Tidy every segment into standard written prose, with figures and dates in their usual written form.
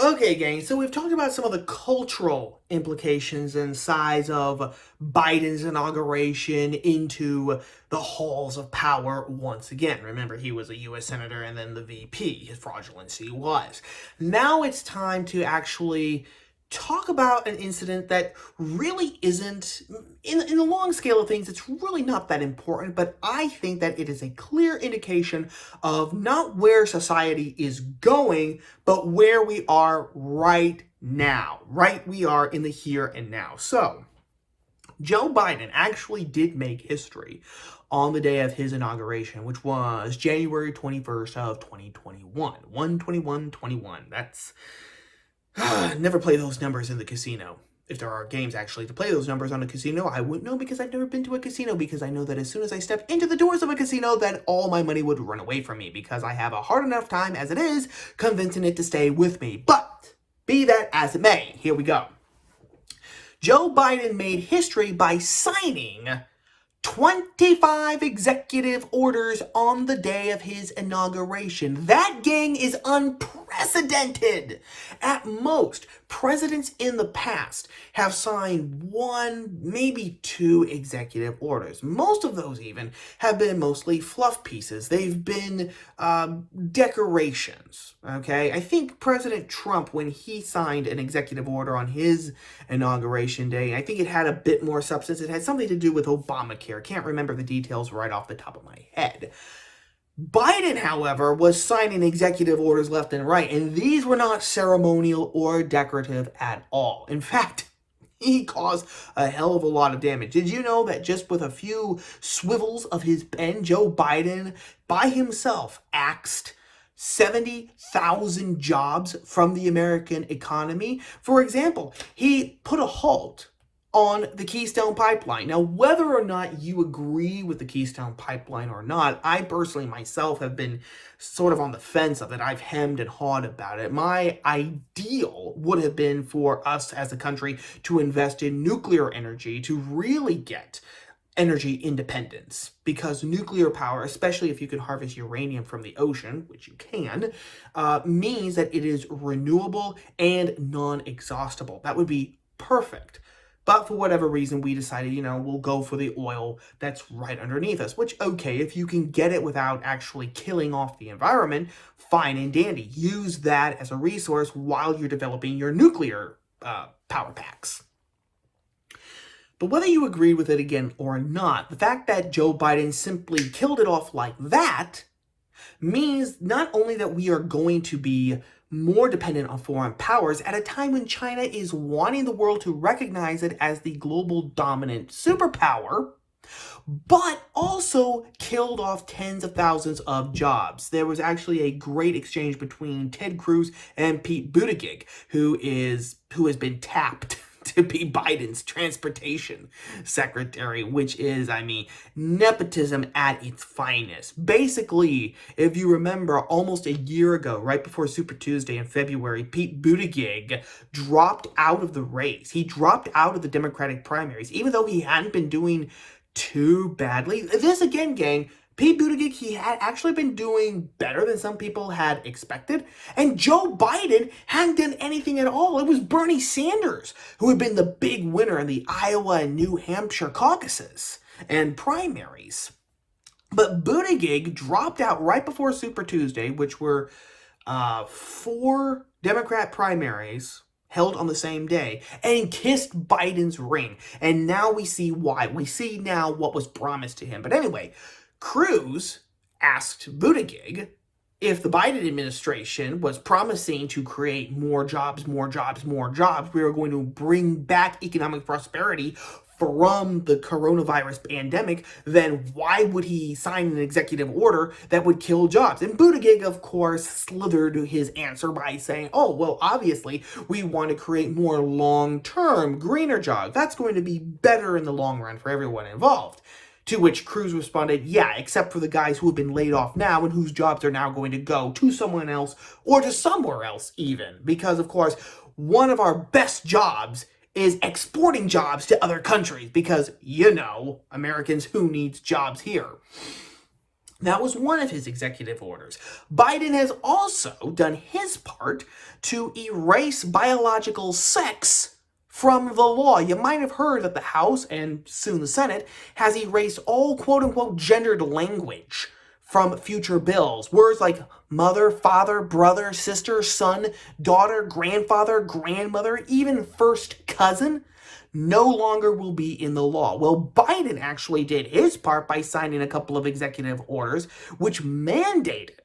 Okay, gang, so we've talked about some of the cultural implications and size of Biden's inauguration into the halls of power once again. Remember, he was a U.S. Senator and then the VP. His fraudulency was. Now it's time to actually talk about an incident that really isn't, in the long scale of things, it's really not that important, but I think that it is a clear indication of not where society is going, but where we are right now. Right, we are in the here and now. So, Joe Biden actually did make history on the day of his inauguration, which was January 21st of 2021. 12121. That's never play those numbers in the casino. If there are games actually to play those numbers on a casino, I wouldn't know because I've never been to a casino, because I know that as soon as I step into the doors of a casino, that all my money would run away from me because I have a hard enough time as it is convincing it to stay with me. But be that as it may, here we go. Joe Biden made history by signing 25 executive orders on the day of his inauguration. That, gang, is unprecedented. At most, presidents in the past have signed one, maybe two executive orders. Most of those even have been mostly fluff pieces. They've been decorations, okay? I think President Trump, when he signed an executive order on his inauguration day, I think it had a bit more substance. It had something to do with Obamacare. Can't remember the details right off the top of my head. Biden, however, was signing executive orders left and right, and these were not ceremonial or decorative at all. In fact, he caused a hell of a lot of damage. Did you know that just with a few swivels of his pen, Joe Biden, by himself, axed 70,000 jobs from the American economy? For example, he put a halt on the Keystone Pipeline. Now, whether or not you agree with the Keystone Pipeline or not, I personally myself have been sort of on the fence of it. I've hemmed and hawed about it. My ideal would have been for us as a country to invest in nuclear energy to really get energy independence, because nuclear power, especially if you can harvest uranium from the ocean, which you can, means that it is renewable and non-exhaustible. That would be perfect. But for whatever reason, we decided, we'll go for the oil that's right underneath us. Which, okay, if you can get it without actually killing off the environment, fine and dandy. Use that as a resource while you're developing your nuclear power packs. But whether you agreed with it again or not, the fact that Joe Biden simply killed it off like that means not only that we are going to be more dependent on foreign powers at a time when China is wanting the world to recognize it as the global dominant superpower, but also killed off tens of thousands of jobs. There was actually a great exchange between Ted Cruz and Pete Buttigieg, who has been tapped to be Biden's transportation secretary, which is, nepotism at its finest. Basically, if you remember, almost a year ago, right before Super Tuesday in February, Pete Buttigieg dropped out of the race. He dropped out of the Democratic primaries, even though he hadn't been doing too badly. This again, gang, Pete Buttigieg, he had actually been doing better than some people had expected. And Joe Biden hadn't done anything at all. It was Bernie Sanders who had been the big winner in the Iowa and New Hampshire caucuses and primaries. But Buttigieg dropped out right before Super Tuesday, which were 4 Democrat primaries held on the same day, and kissed Biden's ring. And now we see why. We see now what was promised to him. But anyway, Cruz asked Buttigieg if the Biden administration was promising to create more jobs, we were going to bring back economic prosperity from the coronavirus pandemic, then why would he sign an executive order that would kill jobs? And Buttigieg, of course, slithered his answer by saying, oh, well, obviously, we want to create more long-term, greener jobs. That's going to be better in the long run for everyone involved. To which Cruz responded, yeah, except for the guys who have been laid off now and whose jobs are now going to go to someone else or to somewhere else even. Because, of course, one of our best jobs is exporting jobs to other countries because, Americans, who needs jobs here? That was one of his executive orders. Biden has also done his part to erase biological sex from the law. You might have heard that the House, and soon the Senate, has erased all quote-unquote gendered language from future bills. Words like mother, father, brother, sister, son, daughter, grandfather, grandmother, even first cousin no longer will be in the law. Well, Biden actually did his part by signing a couple of executive orders which mandated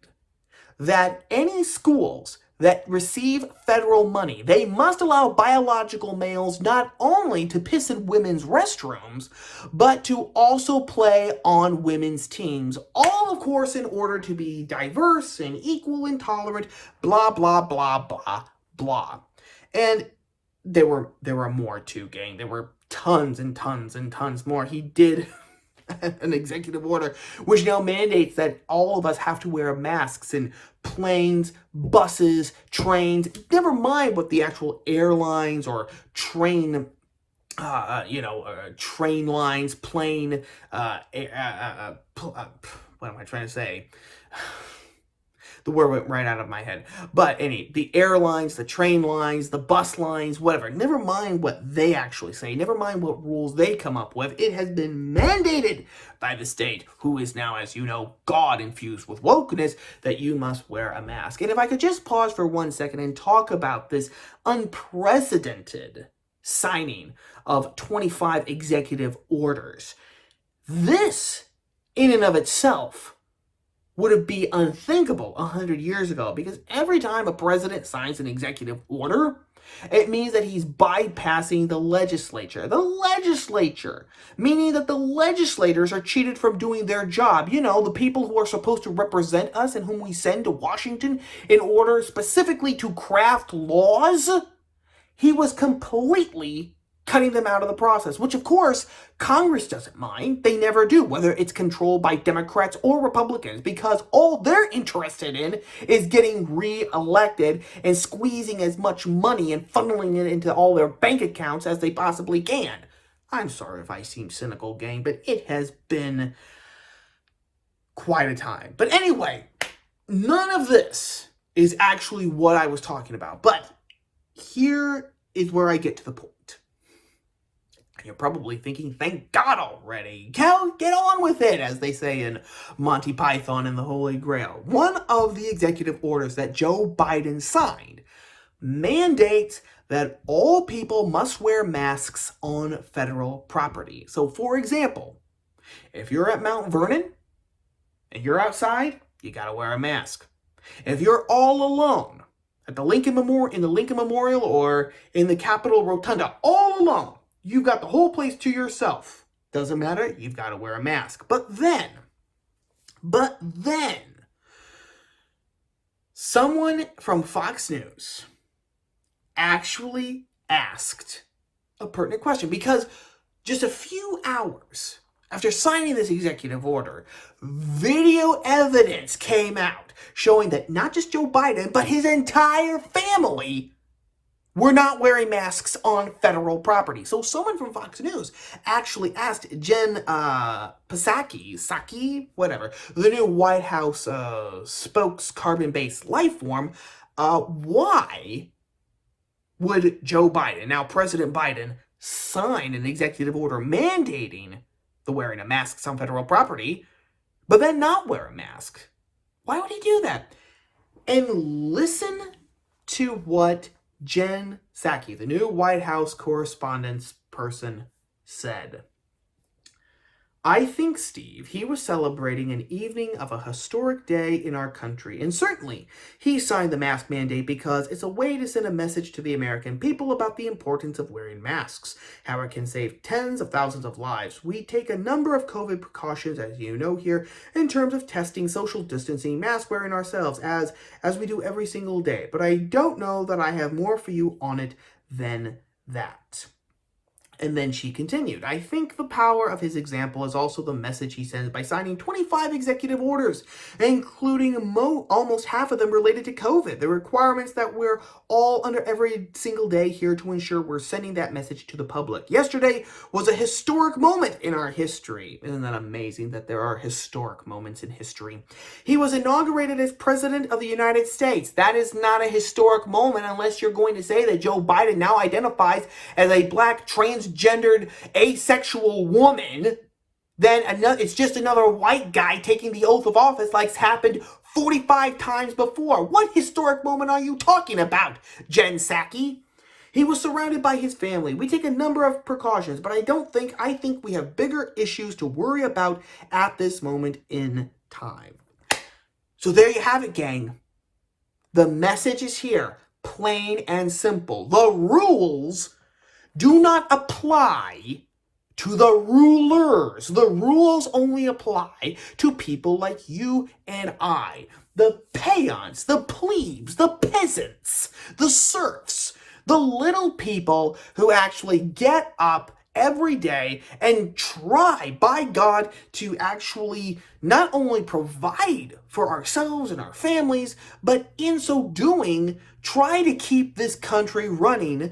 that any schools that receive federal money, they must allow biological males not only to piss in women's restrooms, but to also play on women's teams. All, of course, in order to be diverse and equal and tolerant, blah, blah, blah, blah, blah. And there were more too, gang. There were tons and tons and tons more. He did an executive order which now mandates that all of us have to wear masks in planes, buses, trains, never mind what the actual airlines or train train lines, plane, what am I trying to say? The word went right out of my head. But the airlines, the train lines, the bus lines, whatever. Never mind what they actually say. Never mind what rules they come up with. It has been mandated by the state, who is now, as you know, God infused with wokeness, that you must wear a mask. And if I could just pause for 1 second and talk about this unprecedented signing of 25 executive orders. This, in and of itself, would it be unthinkable 100 years ago? Because every time a president signs an executive order, it means that he's bypassing the legislature. The legislature, meaning that the legislators are cheated from doing their job. You know, the people who are supposed to represent us and whom we send to Washington in order specifically to craft laws. He was completely cutting them out of the process, which of course Congress doesn't mind. They never do, whether it's controlled by Democrats or Republicans, because all they're interested in is getting re-elected and squeezing as much money and funneling it into all their bank accounts as they possibly can. I'm sorry if I seem cynical, gang, but it has been quite a time. But anyway, none of this is actually what I was talking about, but here is where I get to the point. You're probably thinking, thank God already. Get on with it, as they say in Monty Python and the Holy Grail. One of the executive orders that Joe Biden signed mandates that all people must wear masks on federal property. So, for example, if you're at Mount Vernon and you're outside, you gotta wear a mask. If you're all alone at the Lincoln Memorial or in the Capitol Rotunda, all alone, you've got the whole place to yourself. Doesn't matter, you've got to wear a mask. But then, someone from Fox News actually asked a pertinent question, because just a few hours after signing this executive order, video evidence came out showing that not just Joe Biden, but his entire family were not wearing masks on federal property. So someone from Fox News actually asked Jen Psaki, whatever, the new White House spokes carbon-based life form, why would Joe Biden, now President Biden, sign an executive order mandating the wearing of masks on federal property, but then not wear a mask? Why would he do that? And listen to what Jen Psaki, the new White House correspondence person, said. I think, Steve, he was celebrating an evening of a historic day in our country, and certainly he signed the mask mandate because it's a way to send a message to the American people about the importance of wearing masks, how it can save tens of thousands of lives. We take a number of COVID precautions, as you know here, in terms of testing, social distancing, mask wearing ourselves, as we do every single day, but I don't know that I have more for you on it than that. And then she continued, I think the power of his example is also the message he sends by signing 25 executive orders, including almost half of them related to COVID, the requirements that we're all under every single day here to ensure we're sending that message to the public. Yesterday was a historic moment in our history. Isn't that amazing that there are historic moments in history? He was inaugurated as President of the United States. That is not a historic moment unless you're going to say that Joe Biden now identifies as a black transgendered asexual woman. Then it's just another white guy taking the oath of office like's happened 45 times before. What historic moment are you talking about, Jen Psaki? He was surrounded by his family. We take a number of precautions, but I think we have bigger issues to worry about at this moment in time. So there you have it, gang. The message is here, plain and simple. The rules do not apply to the rulers. The rules only apply to people like you and I. The peons, the plebes, the peasants, the serfs, the little people who actually get up every day and try, by God, to actually not only provide for ourselves and our families, but in so doing, try to keep this country running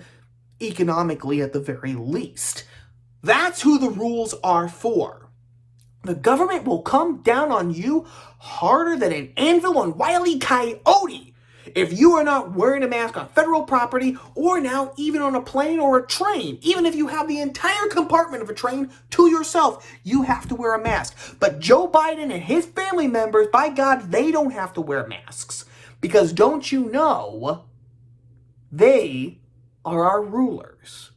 economically at the very least. That's who the rules are for. The government will come down on you harder than an anvil on Wile E. Coyote if you are not wearing a mask on federal property, or now even on a plane or a train. Even if you have the entire compartment of a train to yourself, you have to wear a mask. But Joe Biden and his family members, by God, they don't have to wear masks. Because don't you know, they are our rulers.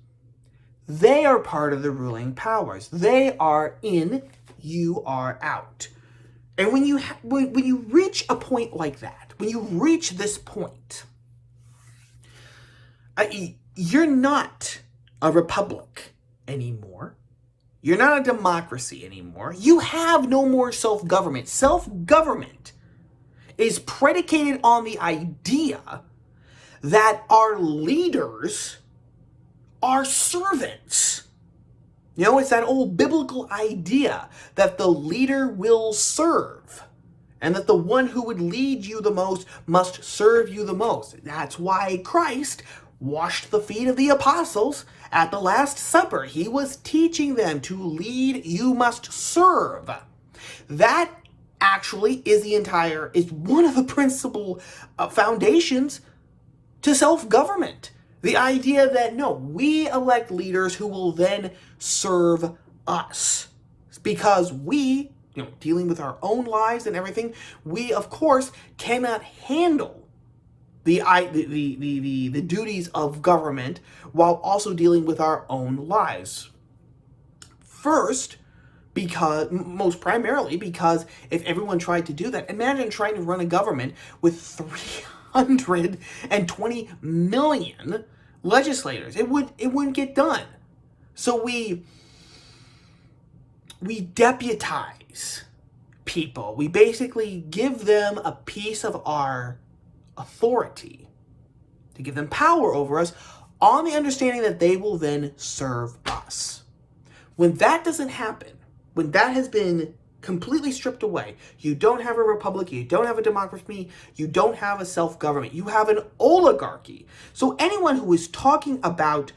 They are part of the ruling powers. They are in, you are out. And when you reach a point like that, when you reach this point, you're not a republic anymore. You're not a democracy anymore. You have no more self-government. Self-government is predicated on the idea that our leaders are servants. You know, it's that old biblical idea that the leader will serve, and that the one who would lead you the most must serve you the most. That's why Christ washed the feet of the apostles at the Last Supper. He was teaching them to lead, you must serve. That actually is one of the principal foundations to self-government. The idea that, no, we elect leaders who will then serve us. Because we, dealing with our own lives and everything, we, of course, cannot handle the duties of government while also dealing with our own lives. First, most primarily because if everyone tried to do that, imagine trying to run a government with 320 million legislators. It wouldn't get done. So we deputize people. We basically give them a piece of our authority, to give them power over us, on the understanding that they will then serve us. When that doesn't happen, when that has been completely stripped away, you don't have a republic, you don't have a democracy, you don't have a self-government, you have an oligarchy. So anyone who is talking about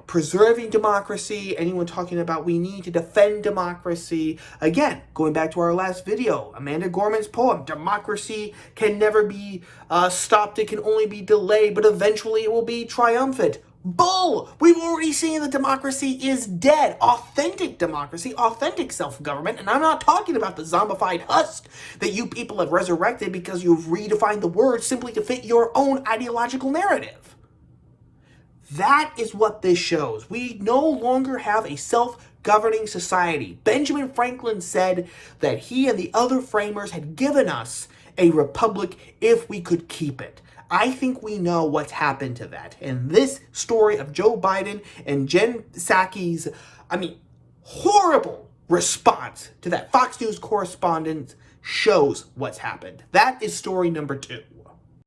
preserving democracy, anyone talking about we need to defend democracy, again, going back to our last video, Amanda Gorman's poem, democracy can never be stopped, it can only be delayed, but eventually it will be triumphant. Bull! We've already seen that democracy is dead. Authentic democracy, authentic self-government, and I'm not talking about the zombified husk that you people have resurrected because you've redefined the word simply to fit your own ideological narrative. That is what this shows. We no longer have a self-governing society. Benjamin Franklin said that he and the other framers had given us a republic if we could keep it. I think we know what's happened to that. And this story of Joe Biden and Jen Psaki's, horrible response to that Fox News correspondent shows what's happened. That is story number 2.